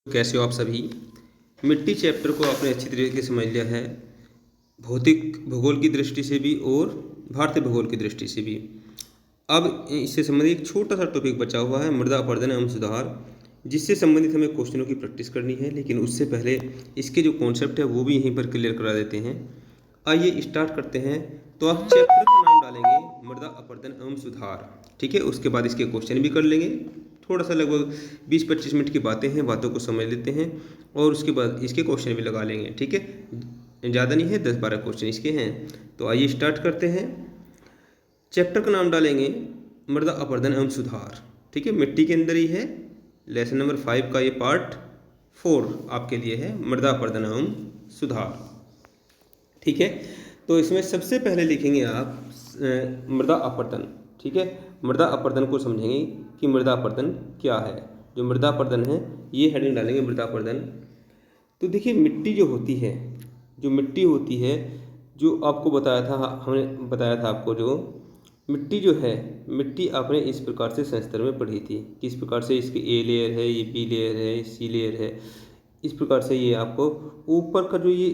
कैसे हो आप सभी। मिट्टी चैप्टर को आपने अच्छी तरीके से समझ लिया है, भौतिक भूगोल की दृष्टि से भी और भारतीय भूगोल की दृष्टि से भी। अब इससे संबंधित एक छोटा सा टॉपिक बचा हुआ है, मृदा अपरदन एवं सुधार, जिससे संबंधित हमें क्वेश्चनों की प्रैक्टिस करनी है। लेकिन उससे पहले इसके जो कॉन्सेप्ट है वो भी यहीं पर क्लियर करा देते हैं। आइए स्टार्ट करते हैं। तो आप चैप्टर का नाम डालेंगे मृदा अपरदन एवं सुधार, ठीक है। उसके बाद इसके क्वेश्चन भी कर लेंगे। थोड़ा सा लगभग 20-25 मिनट की बातें हैं, बातों को समझ लेते हैं और उसके बाद इसके क्वेश्चन भी लगा लेंगे, ठीक है। ज़्यादा नहीं है, 10-12 क्वेश्चन इसके हैं। तो आइए स्टार्ट करते हैं। चैप्टर का नाम डालेंगे मृदा अपरदन एवं सुधार, ठीक है। मिट्टी के अंदर ही है, लेसन नंबर 5 का ये पार्ट 4 आपके लिए है, मृदा अपरदन एवं सुधार, ठीक है। तो इसमें सबसे पहले लिखेंगे आप मृदा अपरदन, ठीक है। मृदा अपरदन को समझेंगे कि मृदा अपरदन क्या है। जो मृदा अपरदन है ये हेडिंग डालेंगे, मृदा अपरदन। तो देखिए, मिट्टी जो होती है, जो मिट्टी होती है, जो आपको बताया था, हमने बताया था आपको, जो मिट्टी जो है, मिट्टी आपने इस प्रकार से संस्तर में पढ़ी थी, किस प्रकार से इसकी ए लेयर है, ये बी लेयर है, सी लेयर है। इस प्रकार से ये आपको ऊपर का जो ये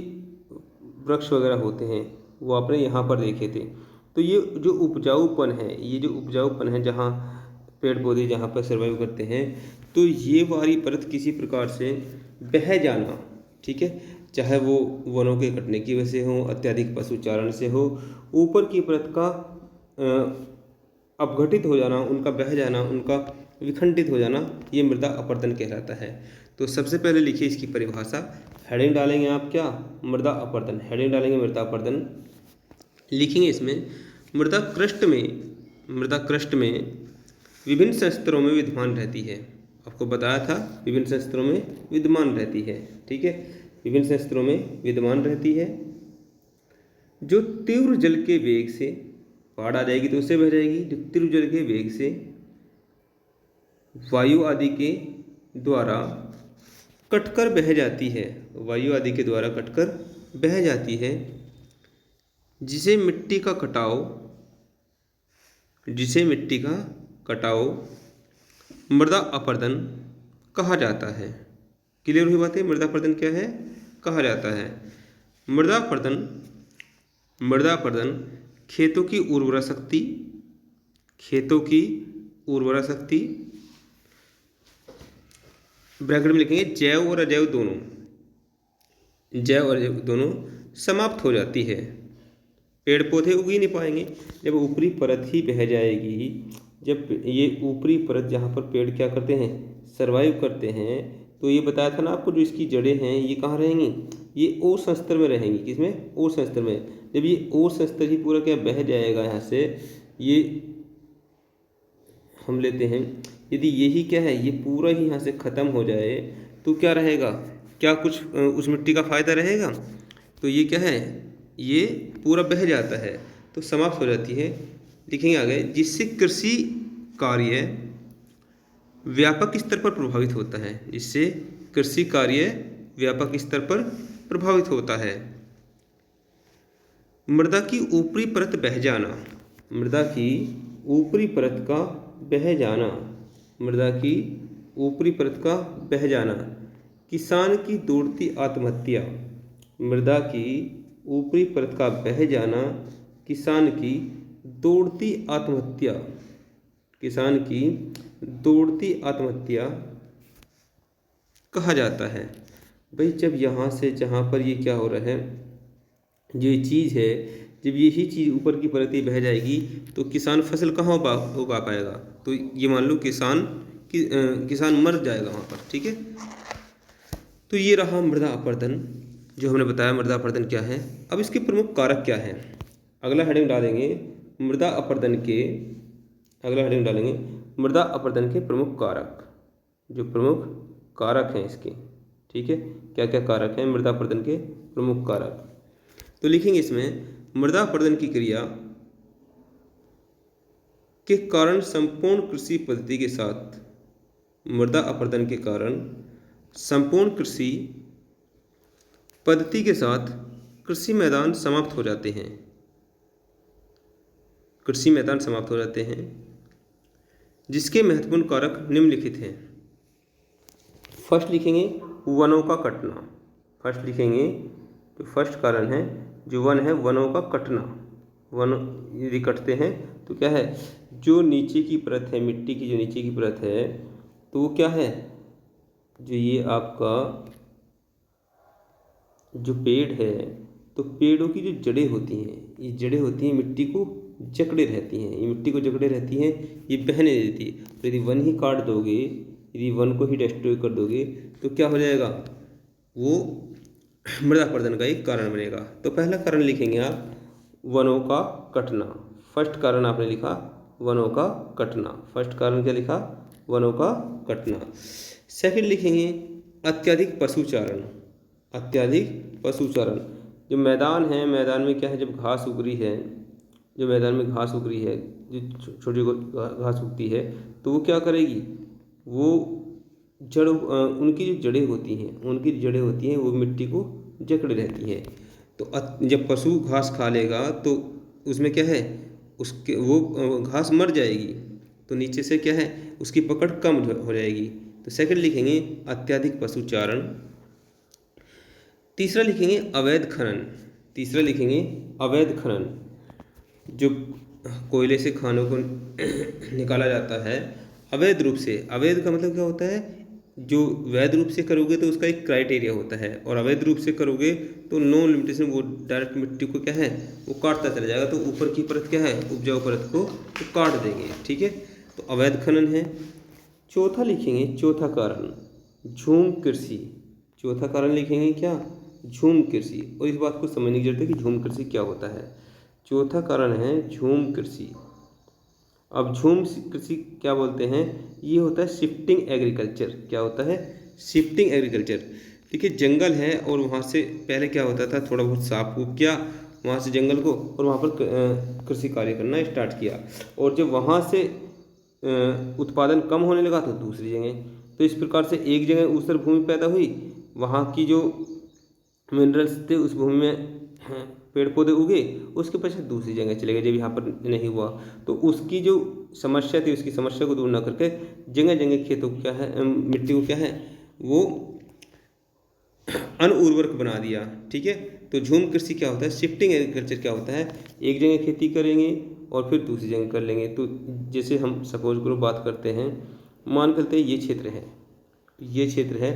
वृक्ष वगैरह होते हैं वो आपने यहाँ पर देखे थे। तो ये जो उपजाऊपन है, ये जो उपजाऊपन है, जहाँ पेड़ पौधे जहाँ पर सर्वाइव करते हैं, तो ये वाली परत किसी प्रकार से बह जाना, ठीक है। चाहे वो वनों के कटने की वजह से हो, अत्यधिक पशुचारण से हो, ऊपर की परत का अपघटित हो जाना, उनका बह जाना, उनका विखंडित हो जाना, ये मृदा अपरदन कहलाता है। तो सबसे पहले लिखिए इसकी परिभाषा। हेडिंग डालेंगे आप क्या, मृदा अपरदन। हेडिंग डालेंगे मृदा अपरदन, लिखेंगे इसमें मृदा क्रस्ट में विभिन्न संस्तरों में विद्यमान रहती है। आपको बताया था विभिन्न संस्तरों में विद्यमान रहती है, ठीक है। विभिन्न संस्तरों में विद्यमान रहती है, जो तीव्र जल के वेग से, बाढ़ आ जाएगी तो उससे बह जाएगी, जो तीव्र जल के वेग से वायु आदि के द्वारा कटकर बह जाती है, वायु आदि के द्वारा कटकर बह जाती है, जिसे मिट्टी का कटाव मृदा अपरदन कहा जाता है। क्लियर हुई बात है। मृदा अपरदन क्या है, कहा जाता है। मृदा अपरदन खेतों की उर्वरा शक्ति, ब्रैकेट में लिखेंगे जैव और अजैव दोनों समाप्त हो जाती है। पेड़ पौधे उग ही नहीं पाएंगे जब ऊपरी परत ही बह जाएगी। जब ये ऊपरी परत जहाँ पर पेड़ क्या करते हैं, सर्वाइव करते हैं, तो ये बताया था ना आपको, जो इसकी जड़ें हैं ये कहाँ रहेंगी, ये ओर संस्तर में रहेंगी। किसमें, ओर संस्तर में। जब ये ओर संस्तर ही पूरा क्या बह जाएगा यहाँ से, ये हम लेते हैं, यदि यही क्या है, ये पूरा ही यहाँ से ख़त्म हो जाए तो क्या रहेगा, क्या कुछ उस मिट्टी का फ़ायदा रहेगा। तो ये क्या है, ये पूरा बह जाता है तो समाप्त हो जाती है। लिखेंगे आगे, जिससे कृषि कार्य व्यापक स्तर पर प्रभावित होता है, जिससे कृषि कार्य व्यापक स्तर पर प्रभावित होता है। मृदा की ऊपरी परत बह जाना, मृदा की ऊपरी परत का बह जाना, मृदा की ऊपरी परत का बह जाना, किसान की दौड़ती आत्महत्या, मृदा की ऊपरी परत का बह जाना, किसान की दौड़ती आत्महत्या, किसान की दौड़ती आत्महत्या कहा जाता है। भाई, जब यहाँ से जहाँ पर ये क्या हो रहा है, जो ये चीज़ है, जब यही चीज़ ऊपर की परत ही बह जाएगी तो किसान फसल कहाँ उगा पाएगा। तो ये मान लो किसान मर जाएगा वहाँ पर, ठीक है। तो ये रहा मृदा अपरदन, जो हमने बताया मृदा अपरदन क्या है। अब इसके प्रमुख कारक क्या हैं, अगला हेडिंग डालेंगे मृदा अपरदन के, अगला हेडिंग डालेंगे मृदा अपरदन के प्रमुख कारक, जो प्रमुख कारक हैं इसके, ठीक है। क्या क्या कारक हैं मृदा अपरदन के प्रमुख कारक। तो लिखेंगे इसमें, मृदा अपरदन की क्रिया के कारण संपूर्ण कृषि पद्धति के साथ, मृदा अपरदन के कारण संपूर्ण कृषि पद्धति के साथ कृषि मैदान समाप्त हो जाते हैं, कृषि मैदान समाप्त हो जाते हैं, जिसके महत्वपूर्ण कारक निम्नलिखित हैं। फर्स्ट लिखेंगे वनों का कटना। फर्स्ट लिखेंगे तो फर्स्ट कारण है जो वन है, वनों का कटना। वन यदि कटते हैं तो क्या है, जो नीचे की परत है, मिट्टी की जो नीचे की परत है, तो वो क्या है, जो ये आपका जो पेड़ है, तो पेड़ों की जो जड़ें होती हैं, ये जड़ें होती हैं मिट्टी को जकड़े रहती हैं, ये मिट्टी को जकड़े रहती हैं, ये बहने देती है। तो यदि वन ही काट दोगे, यदि वन को ही डिस्ट्रॉय कर दोगे, तो क्या हो जाएगा, वो मृदा अपरदन का एक कारण बनेगा। तो पहला कारण लिखेंगे आप वनों का कटना। फर्स्ट कारण आपने लिखा वनों का कटना। फर्स्ट कारण क्या लिखा, वनों का कटना। सेकंड लिखेंगे अत्यधिक पशुचारण। अत्यधिक पशुचारण, जो मैदान है, मैदान में क्या है, जब घास उग रही है, जो मैदान में घास उग रही है, जो छोटी घास उगती है, तो वो क्या करेगी, वो उनकी जो जड़ें होती हैं, उनकी जड़ें होती हैं वो मिट्टी को जकड़े रहती हैं। तो जब पशु घास खा लेगा तो उसमें क्या है, उसके वो घास मर जाएगी, तो नीचे से क्या है, उसकी पकड़ कम हो जाएगी। तो सेकंड लिखेंगे अत्यधिक पशुचारण। तीसरा लिखेंगे अवैध खनन। तीसरा लिखेंगे अवैध खनन, जो कोयले से खानों को निकाला जाता है अवैध रूप से। अवैध का मतलब क्या होता है, जो वैध रूप से करोगे तो उसका एक क्राइटेरिया होता है, और अवैध रूप से करोगे तो नो लिमिटेशन, वो डायरेक्ट मिट्टी को क्या है, वो काटता चला जाएगा, तो ऊपर की परत क्या है, उपजाऊ परत को तो काट देंगे। ठीक है, तो अवैध खनन है। चौथा लिखेंगे, चौथा कारण झूम कृषि। चौथा कारण लिखेंगे क्या, झूम कृषि। और इस बात को समझने की जरूरत है कि झूम कृषि क्या होता है। चौथा कारण है झूम कृषि। अब झूम कृषि क्या बोलते हैं, ये होता है शिफ्टिंग एग्रीकल्चर। क्या होता है, शिफ्टिंग एग्रीकल्चर। देखिए जंगल है और वहाँ से पहले क्या होता था, थोड़ा बहुत साफ फूफ किया वहाँ से जंगल को, और वहाँ पर कृषि कार्य करना स्टार्ट किया, और जब वहाँ से उत्पादन कम होने लगा तो दूसरी जगह, तो इस प्रकार से एक जगह ऊसर भूमि पैदा हुई, वहाँ की जो मिनरल्स थे उस भूमि में पेड़ पौधे उगे, उसके पश्चात दूसरी जगह चले गए जब यहाँ पर नहीं हुआ, तो उसकी जो समस्या थी उसकी समस्या को दूर ना करके जगह जगह खेतों को क्या है, मिट्टी को क्या है, वो अनउर्वरक बना दिया। ठीक है, तो झूम कृषि क्या होता है, शिफ्टिंग एग्रीकल्चर क्या होता है, एक जगह खेती करेंगे और फिर दूसरी जगह कर लेंगे। तो जैसे हम सपोज करो बात करते हैं, मान करते हैं ये क्षेत्र है, ये क्षेत्र है,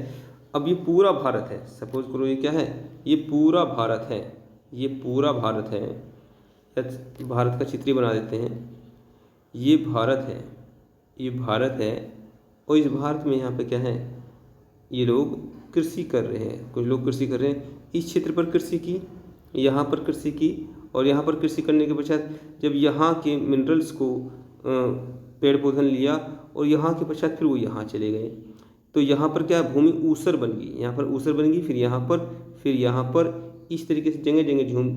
अब ये पूरा भारत है, सपोज करो ये क्या है, ये पूरा भारत है, ये पूरा भारत है, भारत का चित्र बना देते हैं, ये भारत है, ये भारत है, और इस भारत में यहाँ पे क्या है, ये लोग कृषि कर रहे हैं, कुछ लोग कृषि कर रहे हैं, इस क्षेत्र पर कृषि की, यहाँ पर कृषि की, और यहाँ पर कृषि करने के पश्चात जब यहाँ के मिनरल्स को पेड़ पौधे ने लिया और यहाँ के पश्चात फिर वो यहाँ चले गए, तो यहाँ पर क्या भूमि ऊसर बन गई, यहाँ पर ऊसर बन गई, फिर यहाँ पर, फिर यहाँ पर, इस तरीके से जगह जगह झूम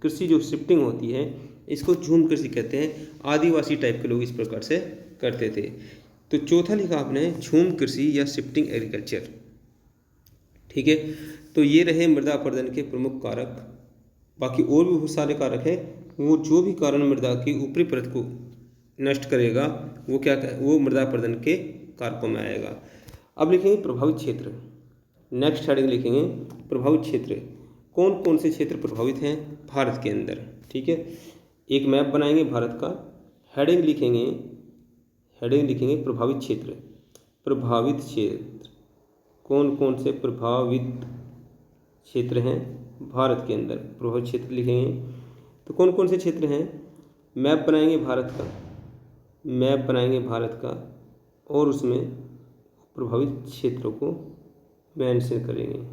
कृषि जो शिफ्टिंग होती है इसको झूम कृषि कहते हैं। आदिवासी टाइप के लोग इस प्रकार से करते थे। तो चौथा लिखा आपने झूम कृषि या शिफ्टिंग एग्रीकल्चर। ठीक है, तो ये रहे मृदा अपरदन के प्रमुख कारक। बाकी और भी बहुत सारे कारक हैं, वो जो भी कारण मृदा की ऊपरी परत को नष्ट करेगा वो क्या, वो मृदा अपरदन के कारकों में आएगा। अब लिखेंगे प्रभावित क्षेत्र। नेक्स्ट हेडिंग लिखेंगे प्रभावित क्षेत्र। कौन कौन से क्षेत्र प्रभावित हैं भारत के अंदर। ठीक है, एक मैप बनाएंगे भारत का, हेडिंग लिखेंगे, हेडिंग लिखेंगे प्रभावित क्षेत्र। प्रभावित क्षेत्र, कौन कौन से प्रभावित क्षेत्र हैं भारत के अंदर, प्रभावित क्षेत्र लिखेंगे। तो कौन कौन से क्षेत्र हैं, मैप बनाएंगे भारत का, मैप बनाएंगे भारत का, और उसमें प्रभावित क्षेत्रों को मेंशन करेंगे।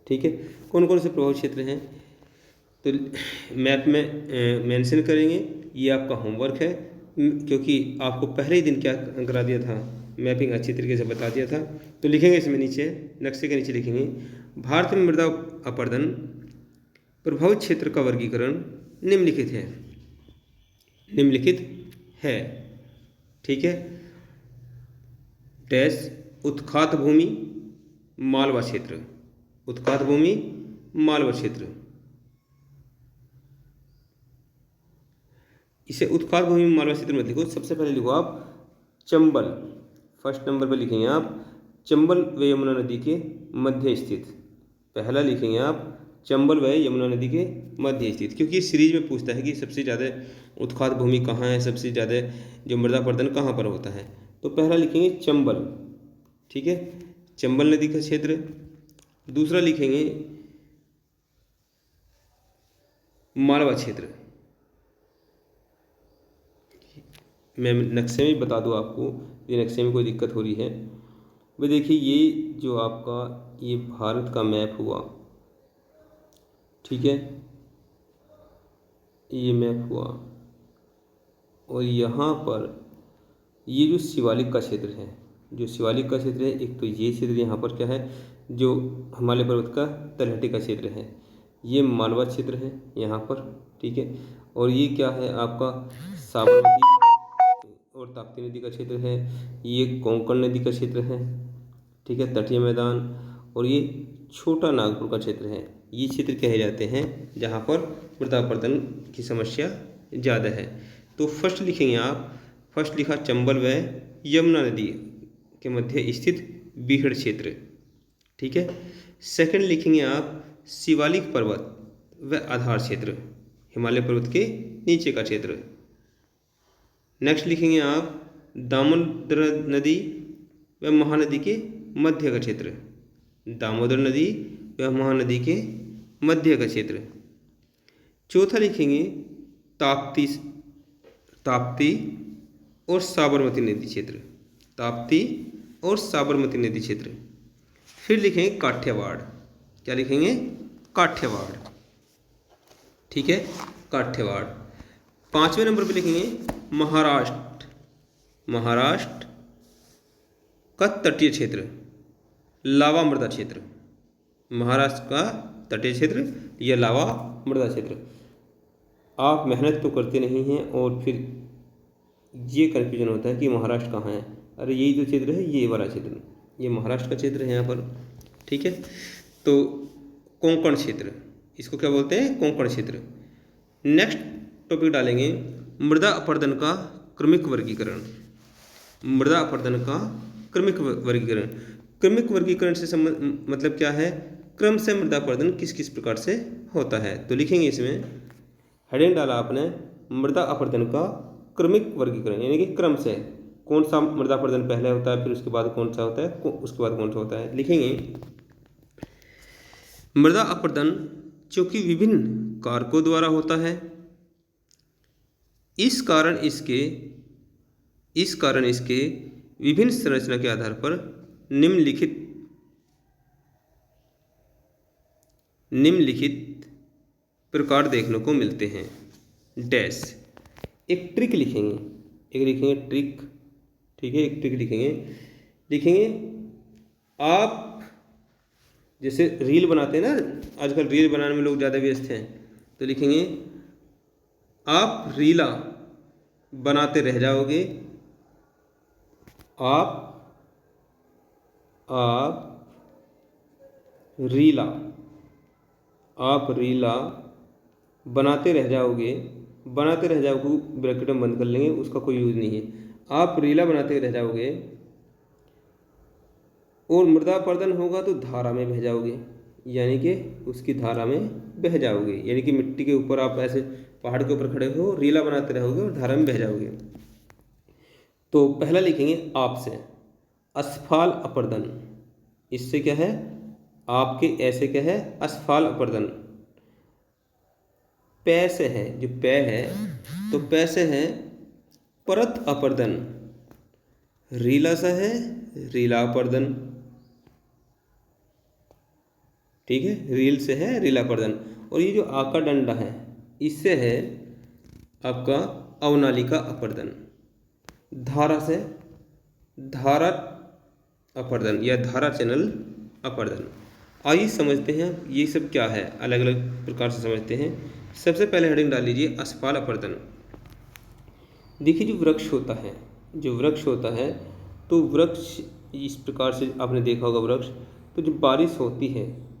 ठीक है, कौन कौन से प्रभावित क्षेत्र हैं तो मैप में मेंशन करेंगे। ये आपका होमवर्क है, क्योंकि आपको पहले ही दिन क्या करा दिया था, मैपिंग अच्छी तरीके से बता दिया था। तो लिखेंगे इसमें नीचे, नक्शे के नीचे लिखेंगे भारत में मृदा अपरदन प्रभावित क्षेत्र का वर्गीकरण निम्नलिखित है, निम्नलिखित है। ठीक है, डैश उत्खात भूमि मालवा क्षेत्र, उत्खात भूमि मालवा क्षेत्र, इसे उत्खात भूमि मालवा क्षेत्र में लिखो। सबसे पहले लिखो आप चंबल, फर्स्ट नंबर पर लिखेंगे आप चंबल व यमुना नदी के मध्य स्थित। पहला लिखेंगे आप चंबल व यमुना नदी के मध्य स्थित, क्योंकि इस सीरीज में पूछता है कि सबसे ज़्यादा उत्खात भूमि कहाँ है, सबसे ज़्यादा जो मृदा अपरदन कहाँ पर होता है। तो पहला लिखेंगे चंबल, ठीक है, चंबल नदी का क्षेत्र। दूसरा लिखेंगे मालवा क्षेत्र। मैं नक्शे में बता दूँ आपको, ये नक्शे में कोई दिक्कत हो रही है। वे देखिए ये जो आपका ये भारत का मैप हुआ, ठीक है, ये मैप हुआ, और यहाँ पर ये जो शिवालिक का क्षेत्र है, जो शिवालिक का क्षेत्र है, एक तो ये क्षेत्र यहाँ पर क्या है, जो हिमालय पर्वत का तलहटी का क्षेत्र है, ये मालवा क्षेत्र है यहाँ पर, ठीक है। और ये क्या है आपका साबरमती और ताप्ती नदी का क्षेत्र है, ये कोंकण नदी का क्षेत्र है, ठीक है, तटीय मैदान। और ये छोटा नागपुर का क्षेत्र है। ये क्षेत्र कहे जाते हैं जहाँ पर मृदा अपरदन की समस्या ज़्यादा है। तो फर्स्ट लिखेंगे आप, फर्स्ट लिखा चंबल व यमुना नदी के मध्य स्थित बीहड़ क्षेत्र, ठीक है। सेकंड लिखेंगे आप शिवालिक पर्वत व आधार क्षेत्र, हिमालय पर्वत के नीचे का क्षेत्र। नेक्स्ट लिखेंगे आप दामोदर नदी व महानदी के मध्य का क्षेत्र, दामोदर नदी व महानदी के मध्य का क्षेत्र। चौथा लिखेंगे ताप्ती और साबरमती नदी क्षेत्र, ताप्ती और साबरमती नदी क्षेत्र। फिर लिखेंगे काठियावाड़, क्या लिखेंगे, काठियावाड़, ठीक है, काठियावाड़। पांचवें नंबर पे लिखेंगे महाराष्ट्र, महाराष्ट्र का तटीय क्षेत्र, लावा मृदा क्षेत्र, महाराष्ट्र का तटीय क्षेत्र या लावा मृदा क्षेत्र। आप मेहनत तो करते नहीं हैं और फिर ये कन्फ्यूजन होता है कि महाराष्ट्र कहाँ है, अरे यही तो क्षेत्र है, ये वाला क्षेत्र, ये महाराष्ट्र का क्षेत्र है यहाँ पर, ठीक है। तो कोंकण क्षेत्र, इसको क्या बोलते हैं, कोंकण क्षेत्र। नेक्स्ट टॉपिक डालेंगे मृदा अपरदन का क्रमिक वर्गीकरण, मृदा अपरदन का क्रमिक वर्गीकरण। क्रमिक वर्गीकरण से मतलब क्या है, क्रम से मृदा अपरदन किस किस प्रकार से होता है। तो लिखेंगे इसमें हेडिंग डाला आपने मृदा अपरदन का क्रमिक वर्गीकरण, यानी कि क्रम से कौन सा मृदा अपरदन पहले होता है, फिर उसके बाद कौन सा होता है, उसके बाद कौन सा होता है। लिखेंगे मृदा अपरदन चूंकि विभिन्न कारकों द्वारा होता है, इस कारण इसके विभिन्न संरचना के आधार पर निम्नलिखित प्रकार देखने को मिलते हैं। डैश, एक ट्रिक लिखेंगे, एक लिखेंगे ट्रिक, ठीक है, एक ट्रिक लिखेंगे आप जैसे रील बनाते हैं ना, आजकल रील बनाने में लोग ज़्यादा व्यस्त हैं, तो लिखेंगे आप रीला बनाते रह जाओगे, आप रीला बनाते रह जाओगे, ब्रैकेट में बंद कर लेंगे, उसका कोई यूज़ नहीं है। आप रीला बनाते रह जाओगे और मृदा अपरदन होगा तो धारा में बह जाओगे, यानी कि उसकी धारा में बह जाओगे, यानी कि मिट्टी के ऊपर आप ऐसे पहाड़ के ऊपर खड़े हो, रीला बनाते रहोगे और धारा में बह जाओगे। तो पहला लिखेंगे आपसे असफाल अपरदन, इससे क्या है, आपके ऐसे क्या है, असफाल अपरदन। पै से है, जो पै है तो पै से है परत अपरदन, रीला सा है रीला अपरदन, ठीक है, रील से है रीला अपरदन। और ये जो आका डंडा है इससे है आपका अवनालिका अपरदन, धारा से धारा अपरदन या धारा चैनल अपरदन। आइए समझते हैं ये सब क्या है, अलग अलग प्रकार से समझते हैं। सबसे पहले हेडिंग डाल लीजिए असफाल अपरदन। देखिए जो वृक्ष होता है तो वृक्ष इस प्रकार से आपने देखा होगा वृक्ष, तो जब बारिश होती है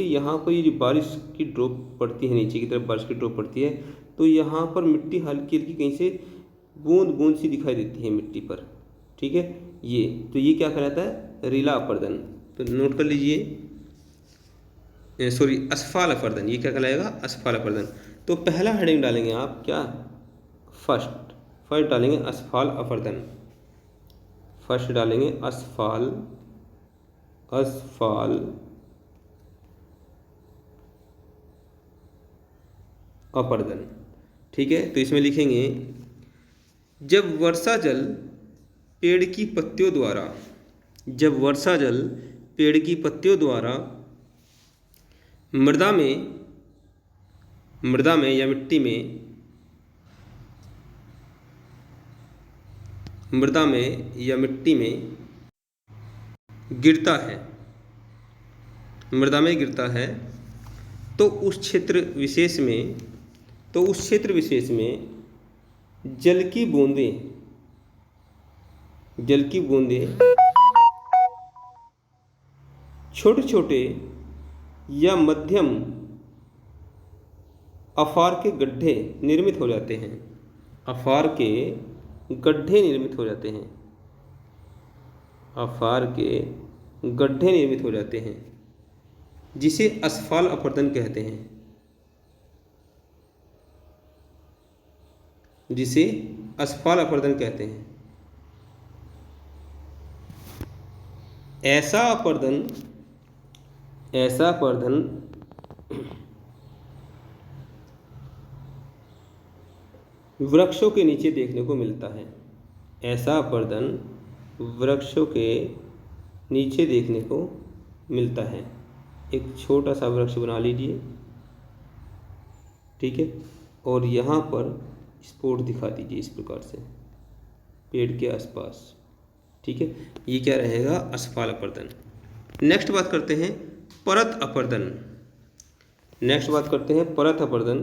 यहाँ पर, ये जो बारिश की ड्रॉप पड़ती है, नीचे की तरफ बारिश की ड्रॉप पड़ती है, तो यहाँ पर मिट्टी हल्की हल्की कहीं से बूंद बूंद सी दिखाई देती है मिट्टी पर, ठीक है। ये, तो ये क्या कहलाता है? रीला अपर्दन। तो नोट कर लीजिए, सॉरी असफाल अपर्दन, ये क्या कहलाएगा? असफाल अपर्दन। तो पहला हेडिंग डालेंगे आप क्या? फर्स्ट डालेंगे असफाल अपर्दन। फर्स्ट डालेंगे असफाल अपर्दन। ठीक है, तो इसमें लिखेंगे जब वर्षा जल पेड़ की पत्तियों द्वारा, जब वर्षा जल पेड़ की पत्तियों द्वारा मृदा में या मिट्टी में, मृदा में या मिट्टी में गिरता है, मृदा में गिरता है, तो उस क्षेत्र विशेष में जल की बूंदें छोटे छोटे या मध्यम आकार के गड्ढे निर्मित हो जाते हैं। आकार के गड्ढे निर्मित हो जाते हैं। आकार के गड्ढे निर्मित हो जाते हैं, जिसे असफाल अपर्दन कहते हैं। जिसे असफाल अपर्दन कहते हैं। ऐसा अपर्दन वृक्षों के नीचे देखने को मिलता है। ऐसा अपर्दन वृक्षों के नीचे देखने को मिलता है। एक छोटा सा वृक्ष बना लीजिए, ठीक है, और यहाँ पर स्पॉट दिखा दीजिए इस प्रकार से पेड़ के आसपास। ठीक है, ये क्या रहेगा? असफाल अपर्दन। नेक्स्ट बात करते हैं परत अपर्दन। नेक्स्ट बात करते हैं परत अपर्दन।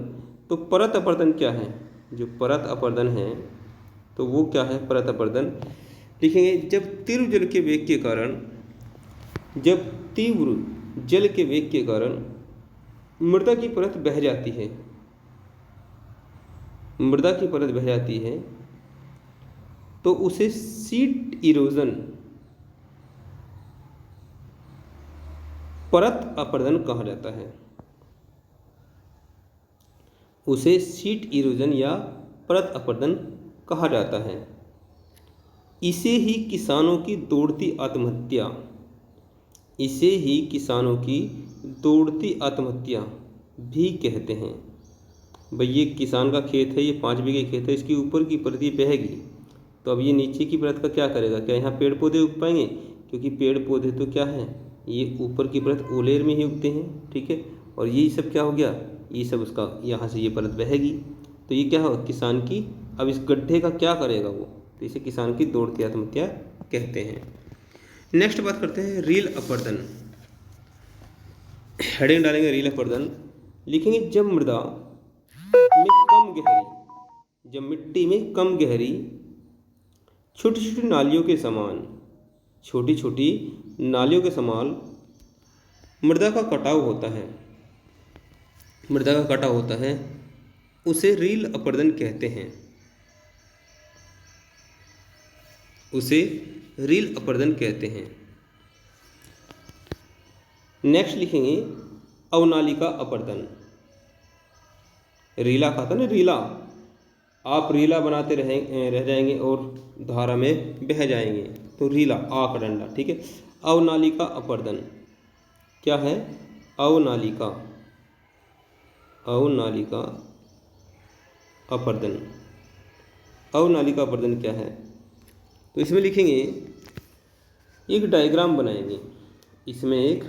तो परत अपर्दन क्या है? जो परत अपर्दन है तो वो क्या है? परत अपर्दन लिखेंगे जब तीव्र जल के वेग के कारण मृदा की परत बह जाती है, मृदा की परत बह जाती है, तो उसे सीट इरोजन, परत अपर्दन कहा जाता है। उसे सीट इरोजन या परत अपर्दन कहा जाता है। इसे ही किसानों की दौड़ती आत्महत्या भी कहते हैं। भाई ये किसान का खेत है, ये 5 बीघे खेत है, इसकी ऊपर की परत बहेगी, तो अब ये नीचे की परत का क्या करेगा? क्या यहाँ पेड़ पौधे उग पाएंगे? क्योंकि पेड़ पौधे तो क्या है, ये ऊपर की परत ओलेर में ही उगते हैं। ठीक है, और ये सब क्या हो गया? ये सब उसका यहाँ से ये परत बहेगी, तो ये क्या हो? किसान की, अब इस गड्ढे का क्या करेगा वो? तो इसे किसान की दौड़ती आत्महत्या कहते हैं। नेक्स्ट बात करते हैं रील अपर्दन। हेडिंग डालेंगे रील अपर्दन। लिखेंगे जब मृदा में कम गहरी, जब मिट्टी में कम गहरी छोटी छोटी नालियों के समान, छोटी छोटी नालियों के समान मृदा का कटाव होता है, मृदा का कटाव होता है, उसे रील अपर्दन कहते हैं। उसे रील अपर्दन कहते हैं। नेक्स्ट लिखेंगे अवनालिका अपर्दन। रीला का था ना, रीला, आप रीला बनाते रह जाएंगे और धारा में बह जाएंगे, तो रीला आ का डंडा। ठीक है, अवनालिका अपर्दन क्या है? अवनालिका अपर्दन। अवनालिका अपर्दन क्या है? तो इसमें लिखेंगे, एक डायग्राम बनाएंगे, इसमें एक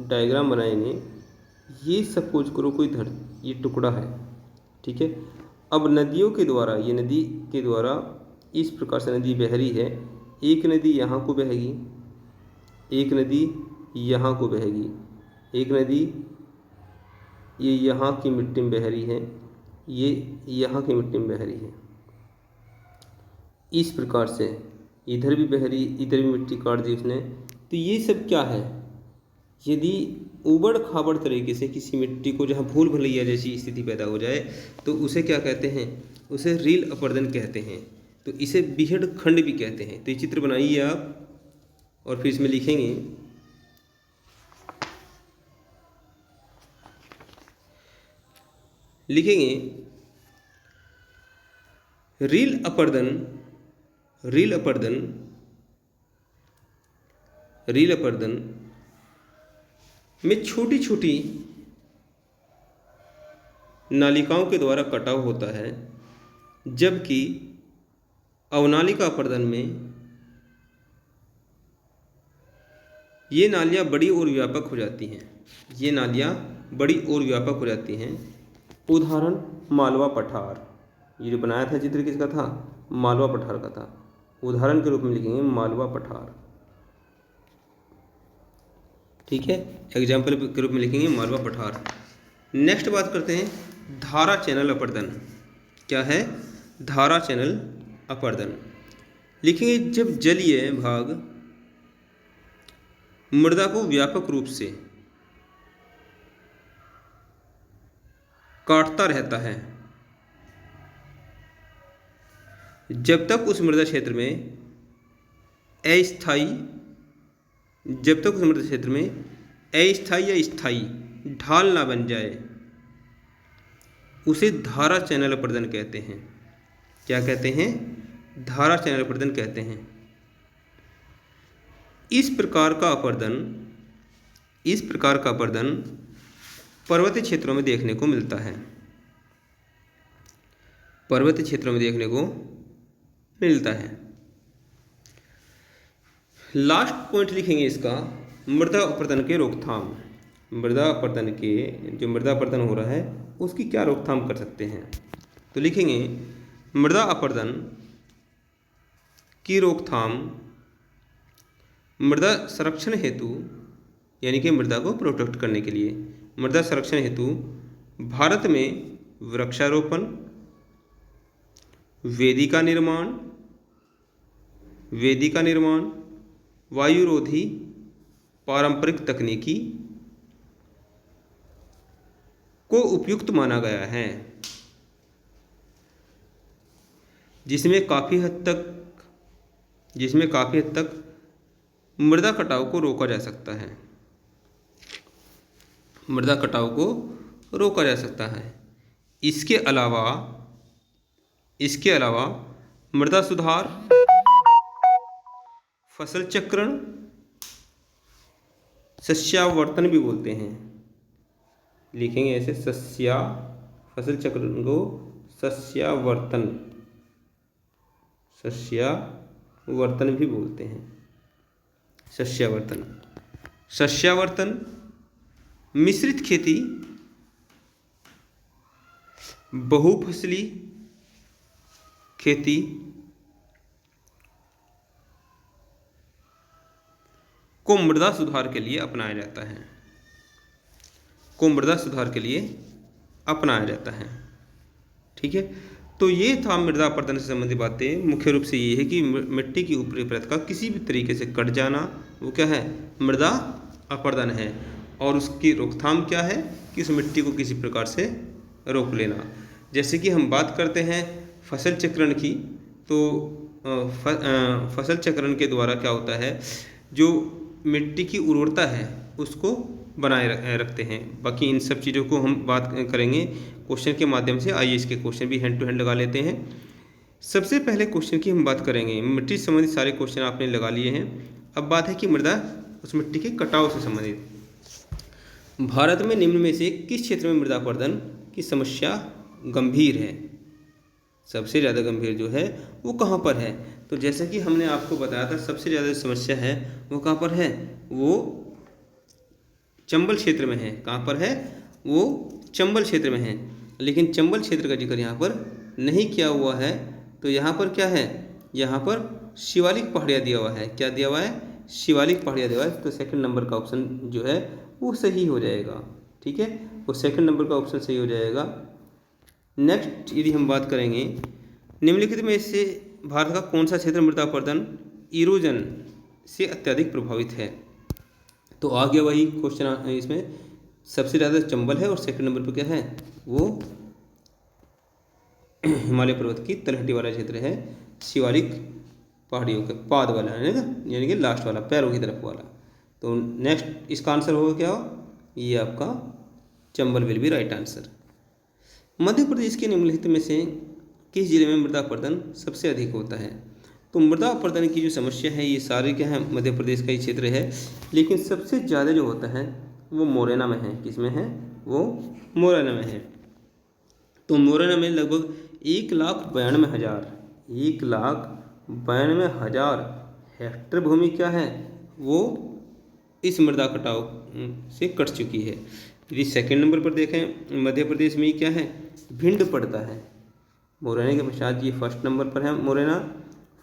डायग्राम बनाएंगे। ये सपोज करो कोई ये टुकड़ा है, ठीक है। अब नदियों के द्वारा, ये नदी के द्वारा इस प्रकार से नदी बह रही है। एक नदी यहाँ को बहेगी, एक नदी यहाँ को बहेगी, एक नदी ये यहाँ की मिट्टी में बह रही है, ये यहाँ की मिट्टी में बह रही है। इस प्रकार से इधर भी बह रही, इधर भी मिट्टी काट दी उसने। तो ये सब क्या है? यदि उबड़ खाबड़ तरीके से किसी मिट्टी को, जहाँ भूल भुलैया जैसी स्थिति पैदा हो जाए, तो उसे क्या कहते हैं? उसे रील अपर्दन कहते हैं। तो इसे बीहड़ खंड भी कहते हैं। तो ये चित्र बनाइए आप और फिर इसमें लिखेंगे रील अपर्दन में छोटी छोटी नालिकाओं के द्वारा कटाव होता है, जबकि अवनालिका अपर्दन में ये नालियाँ बड़ी और व्यापक हो जाती हैं। उदाहरण मालवा पठार। ये जो बनाया था चित्र किसका था? मालवा पठार का था। उदाहरण के रूप में लिखेंगे मालवा पठार, ठीक है, एग्जाम्पल के रूप में लिखेंगे मालवा पठार। नेक्स्ट बात करते हैं धारा चैनल अपर्दन। क्या है? धारा चैनल अपर्दन। लिखेंगे जब जलीय भाग मृदा को व्यापक रूप से काटता रहता है, जब तक उस मृदा क्षेत्र में अस्थायी या स्थायी ढाल ना बन जाए, उसे धारा चैनल अपर्दन कहते हैं। क्या कहते हैं? धारा चैनल अपर्दन कहते हैं। इस प्रकार का अपर्दन पर्वतीय क्षेत्रों में देखने को मिलता है। लास्ट पॉइंट लिखेंगे इसका, मृदा अपर्दन के रोकथाम। मृदा अपर्दन हो रहा है उसकी क्या रोकथाम कर सकते हैं? तो लिखेंगे मृदा अपर्दन की रोकथाम मृदा संरक्षण हेतु, यानी कि मृदा को प्रोटेक्ट करने के लिए मृदा संरक्षण हेतु भारत में वृक्षारोपण, वेदिका निर्माण, वायुरोधी पारंपरिक तकनीकी को उपयुक्त माना गया है, जिसमें काफ़ी हद तक मृदा कटाव को रोका जा सकता है। इसके अलावा मृदा सुधार, फसल चक्रण, सस्यावर्तन भी बोलते हैं। लिखेंगे ऐसे फसल चक्रण को सस्यावर्तन भी बोलते हैं। सस्यावर्तन मिश्रित खेती, बहुफसली खेती को मृदा सुधार के लिए अपनाया जाता है। ठीक है, तो ये था मृदा अपर्दन से संबंधित बातें। मुख्य रूप से ये है कि मिट्टी की ऊपरी परत का किसी भी तरीके से कट जाना वो क्या है? मृदा अपर्दन है। और उसकी रोकथाम क्या है? कि उस मिट्टी को किसी प्रकार से रोक लेना। जैसे कि हम बात करते हैं फसल चक्रण की, तो फसल चक्रण के द्वारा क्या होता है, जो मिट्टी की उर्वरता है उसको बनाए रखते हैं। बाकी इन सब चीज़ों को हम बात करेंगे क्वेश्चन के माध्यम से। आइए इसके क्वेश्चन भी हैंड टू हैंड लगा लेते हैं। सबसे पहले क्वेश्चन की हम बात करेंगे। मिट्टी से संबंधित सारे क्वेश्चन आपने लगा लिए हैं। अब बात है कि मृदा उस मिट्टी के कटाव से संबंधित। भारत में निम्न में से किस क्षेत्र में मृदा अपर्दन की समस्या गंभीर है? सबसे ज़्यादा गंभीर जो है वो कहाँ पर है? तो जैसा कि हमने आपको बताया था, सबसे ज़्यादा समस्या है वो कहाँ पर है? वो चंबल क्षेत्र में है। कहाँ पर है? वो चंबल क्षेत्र में है। लेकिन चंबल क्षेत्र का जिक्र यहाँ पर नहीं किया हुआ है। तो यहाँ पर क्या है? यहाँ पर शिवालिक पहाड़ियाँ दिया हुआ है। क्या दिया हुआ है? शिवालिक पहाड़ियाँ दिया हुआ है। तो सेकंड नंबर का ऑप्शन जो है वो सही हो जाएगा। ठीक है, वो सेकंड नंबर का ऑप्शन सही हो जाएगा। नेक्स्ट यदि हम बात करेंगे, निम्नलिखित में से भारत का कौन सा क्षेत्र मृदा अपर्दन इरोजन से अत्यधिक प्रभावित है? तो आ गया वही क्वेश्चन। इसमें सबसे ज़्यादा चंबल है और सेकंड नंबर पर क्या है? वो हिमालय पर्वत की तलहटी वाला क्षेत्र है। शिवालिक पहाड़ियों के पाद वाला है ना, यानी कि लास्ट वाला, पैरों की तरफ वाला। तो नेक्स्ट इसका आंसर होगा क्या, ये आपका Chambal will be right answer. Madhya Pradesh के निम्नलिखित में से किस जिले में मृदा अपरदन सबसे अधिक होता है। तो मृदा अपरदन की जो समस्या है ये सारे क्या है, मध्य प्रदेश का ही क्षेत्र है, लेकिन सबसे ज़्यादा जो होता है वो मोरैना में है। किसमें है, वो मोरैना में है। तो मोरैना में लगभग 1,92,000 हेक्टेयर भूमि क्या है, वो इस मृदा कटाव से कट चुकी है। यदि सेकंड नंबर पर देखें मध्य प्रदेश में क्या है, भिंड पड़ता है। मोरैना के पश्चात ये फर्स्ट नंबर पर है मोरैना,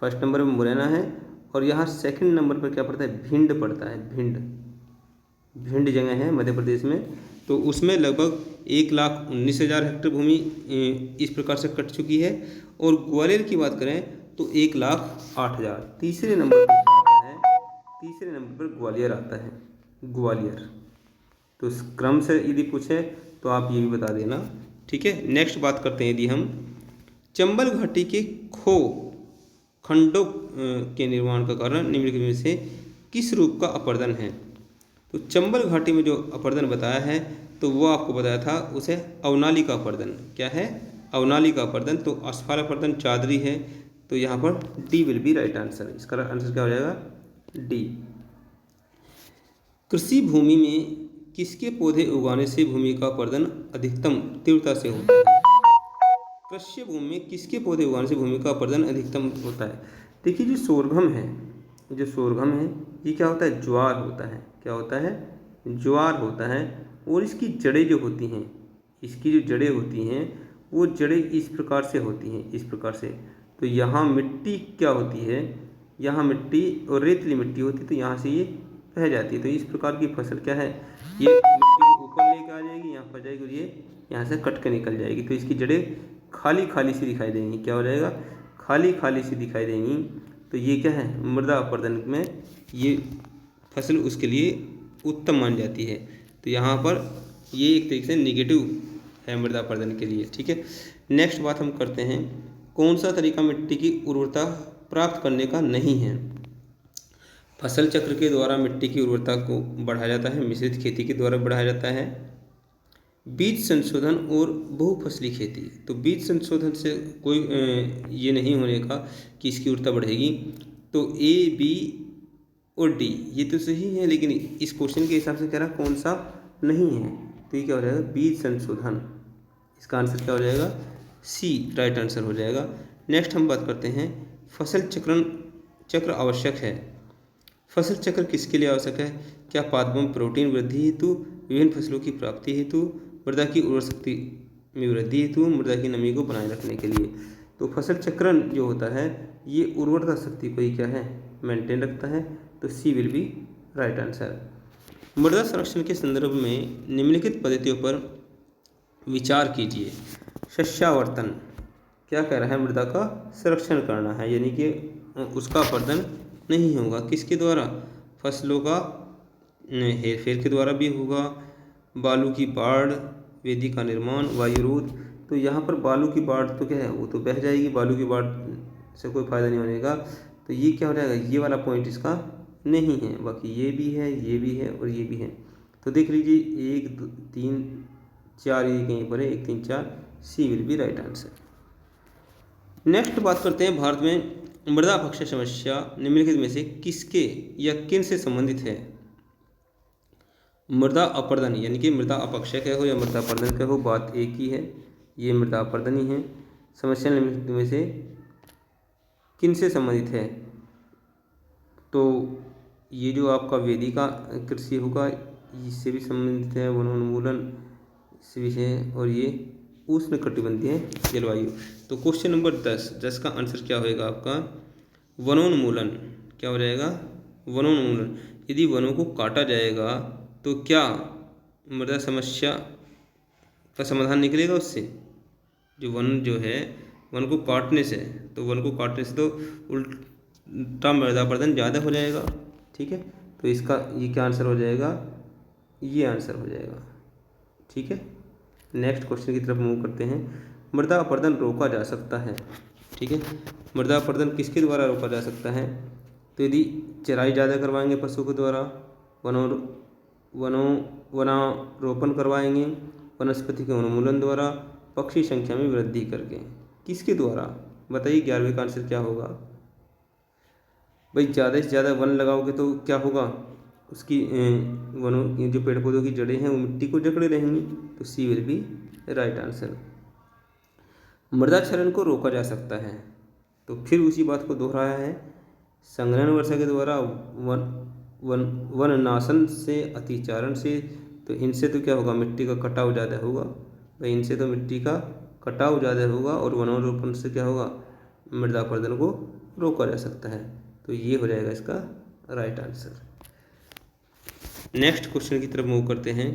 फर्स्ट नंबर पर मोरैना है, और यहाँ सेकंड नंबर पर क्या पड़ता है, भिंड पड़ता है। भिंड जगह है मध्य प्रदेश में। तो उसमें लगभग 1,19,000 हेक्टेयर भूमि इस प्रकार से कट चुकी है। और ग्वालियर की बात करें तो 1,08,000। तीसरे नंबर पर आता है, तीसरे नंबर पर ग्वालियर आता है, ग्वालियर। तो इस क्रम से यदि पूछे तो आप ये भी बता देना, ठीक है। नेक्स्ट बात करते हैं यदि हम चंबल घाटी के खंडों के निर्माण का कारण निम्नलिखित में से किस रूप का अपरदन है। तो चंबल घाटी में जो अपरदन बताया है तो वो आपको बताया था उसे अवनाली का अपरदन। क्या है, अवनाली का अपरदन। तो असफल अपरदन चादरी है, तो यहाँ पर D will be right answer. इसका आंसर क्या हो जाएगा, डी। कृषि भूमि में किसके पौधे उगाने से भूमि का अपरदन अधिकतम तीव्रता से होता है। कृषि भूमि में किसके पौधे उगाने से भूमि का अपरदन अधिकतम होता है। देखिए जो सोरघम है, जो सोरघम है ये क्या होता है, ज्वार होता है। क्या होता है, ज्वार होता है। और इसकी जड़ें जो होती हैं, इसकी जो जड़ें होती हैं वो जड़ें इस प्रकार से होती हैं, इस प्रकार से। तो यहाँ मिट्टी क्या होती है, यहाँ मिट्टी और रेतीली मिट्टी होती है, तो यहाँ से ये बह जाती है। तो इस प्रकार की फसल क्या है, ये मिट्टी को ऊपर लेकर आ जाएगी, यहाँ पर जाएगी और ये यहाँ से कट के निकल जाएगी। तो इसकी जड़ें खाली खाली सी दिखाई देंगी। क्या हो जाएगा, खाली खाली सी दिखाई देंगी। तो ये क्या है, मृदा अपरदन में ये फसल उसके लिए उत्तम मान जाती है। तो यहाँ पर ये एक तरीके से निगेटिव है मृदा अपरदन के लिए, ठीक है। नेक्स्ट बात हम करते हैं, कौन सा तरीका मिट्टी की उर्वरता प्राप्त करने का नहीं है। फसल चक्र के द्वारा मिट्टी की उर्वरता को बढ़ाया जाता है, मिश्रित खेती के द्वारा बढ़ाया जाता है, बीज संशोधन और बहुफसली खेती। तो बीज संशोधन से कोई ये नहीं होने का कि इसकी उर्वरता बढ़ेगी। तो ए, बी और डी ये तो सही है, लेकिन इस क्वेश्चन के हिसाब से कह रहा कौन सा नहीं है। तो ये क्या हो जाएगा, बीज संशोधन। इसका आंसर क्या हो जाएगा, सी राइट आंसर हो जाएगा। नेक्स्ट हम बात करते हैं, फसल चक्र आवश्यक है। फसल चक्र किसके लिए आवश्यक है, क्या पादपों प्रोटीन वृद्धि हेतु, विभिन्न फसलों की प्राप्ति हेतु, मृदा की उर्वर शक्ति में वृद्धि हेतु, मृदा की नमी को बनाए रखने के लिए। तो फसल चक्रण जो होता है ये उर्वरता शक्ति को ही क्या है, मेंटेन रखता है। तो सी विल बी राइट आंसर। मृदा संरक्षण के संदर्भ में निम्नलिखित पद्धतियों पर विचार कीजिए। शस्यावर्तन क्या कह रहा है, मृदा का संरक्षण करना है, यानी कि उसका अपरदन नहीं होगा। किसके द्वारा, फसलों का हेरफेर के द्वारा भी होगा। बालू की बाढ़, वेदी का निर्माण, वायुरोध। तो यहाँ पर बालू की बाढ़ तो क्या है, वो तो बह जाएगी, बालू की बाढ़ से कोई फायदा नहीं होने का। तो ये क्या हो जाएगा, ये वाला पॉइंट इसका नहीं है। बाकी ये भी है, ये भी है और ये भी है। तो देख लीजिए 1 2 3 4 ये कहीं पर है, 1 3 4, C will be right answer. Next बात करते हैं, भारत में मृदा अपक्षय समस्या निम्नलिखित में से किसके या किन से संबंधित है। मृदा अपरदन यानी कि मृदा अपक्षय कहो या मृदा अपरदन कहो, बात एक ही है, ये मृदा अपरदन ही है। समस्या निम्नलिखित में से किन से संबंधित है। तो ये जो आपका वेदिका कृषि होगा इससे भी संबंधित है, वनोन्मूलन इससे भी है, और ये उष्णकटिबंधीय जलवायु। तो क्वेश्चन नंबर 10 का आंसर क्या होएगा आपका, वनोन्मूलन। क्या हो जाएगा, वनोन्मूलन। यदि वनों को काटा जाएगा तो क्या मृदा समस्या का समाधान निकलेगा उससे। जो वन जो है, वन को काटने से, तो वन को काटने से तो उल्टा मृदा अपरदन ज़्यादा हो जाएगा, ठीक है। तो इसका ये क्या आंसर हो जाएगा, ये आंसर हो जाएगा, ठीक है। नेक्स्ट क्वेश्चन की तरफ मूव करते हैं, मृदा अपरदन रोका जा सकता है। ठीक है। मृदा अपरदन किसके द्वारा रोका जा सकता है? तो यदि चराई ज़्यादा करवाएंगे पशु के द्वारा, वनारोपण करवाएंगे, वनस्पति के उन्मूलन द्वारा, पक्षी संख्या में वृद्धि करके। किसके द्वारा बताइए? 11वीं का आंसर क्या होगा भाई? ज़्यादा से ज़्यादा वन लगाओगे तो क्या होगा? उसकी वनों जो पेड़ पौधों की जड़ें हैं वो मिट्टी को जकड़े रहेंगी। तो सी विल बी राइट आंसर। मृदा क्षरण को रोका जा सकता है, तो फिर उसी बात को दोहराया है। संग्रहण वर्षा के द्वारा, वन नाशन से, अतिचारण से। तो इनसे तो क्या होगा? मिट्टी का कटाव ज़्यादा होगा भाई, इनसे तो मिट्टी का कटाव ज़्यादा होगा। और वनोरोपण से क्या होगा? मृदा अपरदन को रोका जा सकता है। तो ये हो जाएगा इसका राइट आंसर। नेक्स्ट क्वेश्चन की तरफ मूव करते हैं।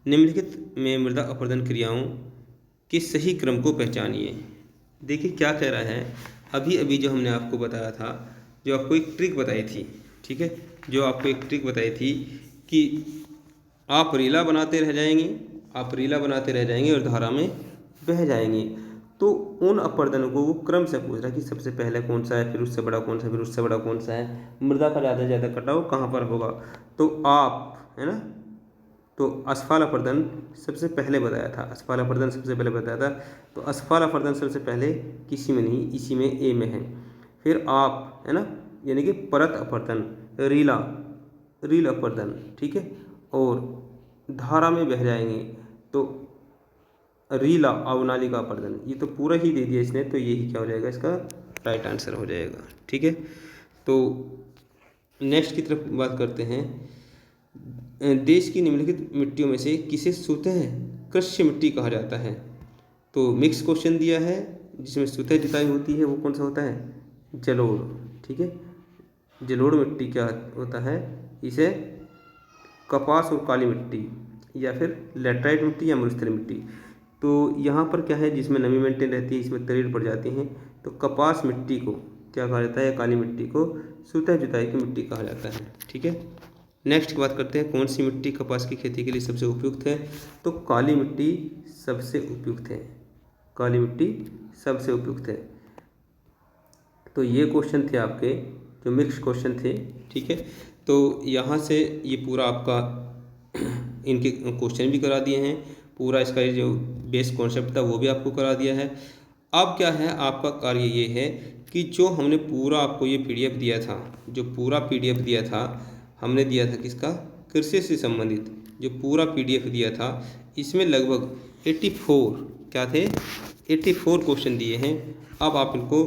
निम्नलिखित में मृदा अपरदन क्रियाओं के सही क्रम को पहचानिए। देखिए क्या कह रहा है। अभी अभी जो हमने आपको बताया था, जो आपको एक ट्रिक बताई थी, ठीक है, जो आपको एक ट्रिक बताई थी कि आप रीला बनाते रह जाएंगे और धारा में बह जाएंगे। तो उन अपरदनों को वो क्रम से पूछ रहा है कि सबसे पहले कौन सा है, फिर उससे बड़ा कौन सा, फिर उससे बड़ा कौन सा है, मृदा का ज़्यादा से ज़्यादा कटाव कहाँ पर होगा। तो आप, है ना, तो असफल अपरदन सबसे पहले बताया था, असफल अपरदन सबसे पहले बताया था। तो असफल अपरदन सबसे पहले किसी में नहीं, इसी में ए में है। फिर आप, है ना, यानी कि परत अपरदन, रील अपरदन, ठीक है, और धारा में बह जाएंगे तो रीला अवनालिका अपरदन। ये तो पूरा ही दे दिया इसने, तो यही क्या हो जाएगा? इसका राइट आंसर हो जाएगा, ठीक है। तो नेक्स्ट की तरफ बात करते हैं। देश की निम्नलिखित मिट्टियों में से किसे स्वतः कृष्य मिट्टी कहा जाता है? तो मिक्स क्वेश्चन दिया है, जिसमें स्वतः जुताई होती है वो कौन सा होता है? जलोढ़, ठीक है। जलोढ़ मिट्टी क्या होता है? इसे कपास और काली मिट्टी, या फिर लेटराइट मिट्टी, या मरुस्थलीय मिट्टी। तो यहाँ पर क्या है, जिसमें नमी मेंटेन रहती है, इसमें तरेड़ पड़ जाती हैं। तो कपास मिट्टी को क्या कहा जाता है? काली मिट्टी को स्वतः जुताई की मिट्टी कहा जाता है, ठीक है। नेक्स्ट की बात करते हैं। कौन सी मिट्टी कपास की खेती के लिए सबसे उपयुक्त है? तो काली मिट्टी सबसे उपयुक्त है, काली मिट्टी सबसे उपयुक्त है। तो ये क्वेश्चन थे आपके जो मिक्स क्वेश्चन थे, ठीक है। तो यहाँ से ये पूरा आपका इनके क्वेश्चन भी करा दिए हैं, पूरा इसका ये जो बेस कॉन्सेप्ट था वो भी आपको करा दिया है। अब क्या है, आपका कार्य ये है कि जो हमने पूरा आपको ये पीडीएफ दिया था, जो पूरा पीडीएफ दिया था, हमने दिया था किसका? कृषि से संबंधित जो पूरा पीडीएफ दिया था, इसमें लगभग 84 क्या थे? 84 क्वेश्चन दिए हैं। अब आप इनको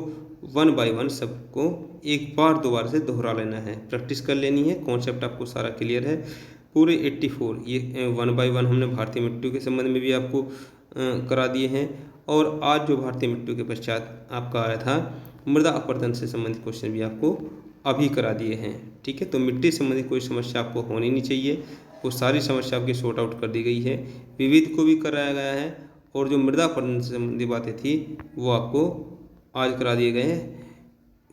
1 बाय 1 सबको एक बार 2 बार से दोहरा लेना है, प्रैक्टिस कर लेनी है। कॉन्सेप्ट आपको सारा क्लियर है, पूरे 84। ये 1 बाय 1 हमने भारतीय मिट्टियों के संबंध में भी आपको करा दिए हैं। और आज जो भारतीय मिट्टियों के पश्चात आपका आया था मृदा अपरदन से संबंधित क्वेश्चन भी आपको अभी करा दिए हैं, ठीक है। तो मिट्टी संबंधित कोई समस्या आपको होनी नहीं चाहिए, वो सारी समस्या आपकी सॉर्ट आउट कर दी गई है। विविध को भी कराया गया है, और जो मृदा अपरदन से संबंधित बातें थी वो आपको आज करा दिए गए हैं।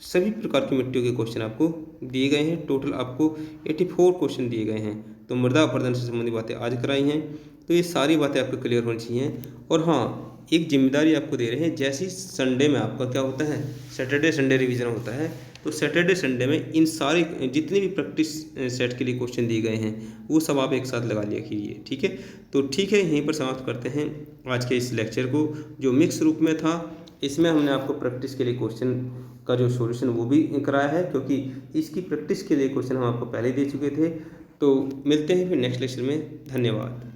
सभी प्रकार की मिट्टियों के क्वेश्चन आपको दिए गए हैं। टोटल आपको 84 क्वेश्चन दिए गए हैं। तो मृदा अपरदन से संबंधित बातें आज कराई हैं। तो ये सारी बातें आपको क्लियर होनी चाहिए। और हाँ, एक जिम्मेदारी आपको दे रहे हैं, जैसे संडे में आपका क्या होता है? सैटरडे संडे रिवीजन होता है। तो सैटरडे संडे में इन सारे जितने भी प्रैक्टिस सेट के लिए क्वेश्चन दिए गए हैं वो सब आप एक साथ लगा लिया कीजिए, ठीक है। तो ठीक है, यहीं पर समाप्त करते हैं आज के इस लेक्चर को, जो मिक्स रूप में था। इसमें हमने आपको प्रैक्टिस के लिए क्वेश्चन का जो सॉल्यूशन वो भी कराया है, क्योंकि इसकी प्रैक्टिस के लिए क्वेश्चन हम आपको पहले दे चुके थे। तो मिलते हैं फिर नेक्स्ट लेक्चर में। धन्यवाद।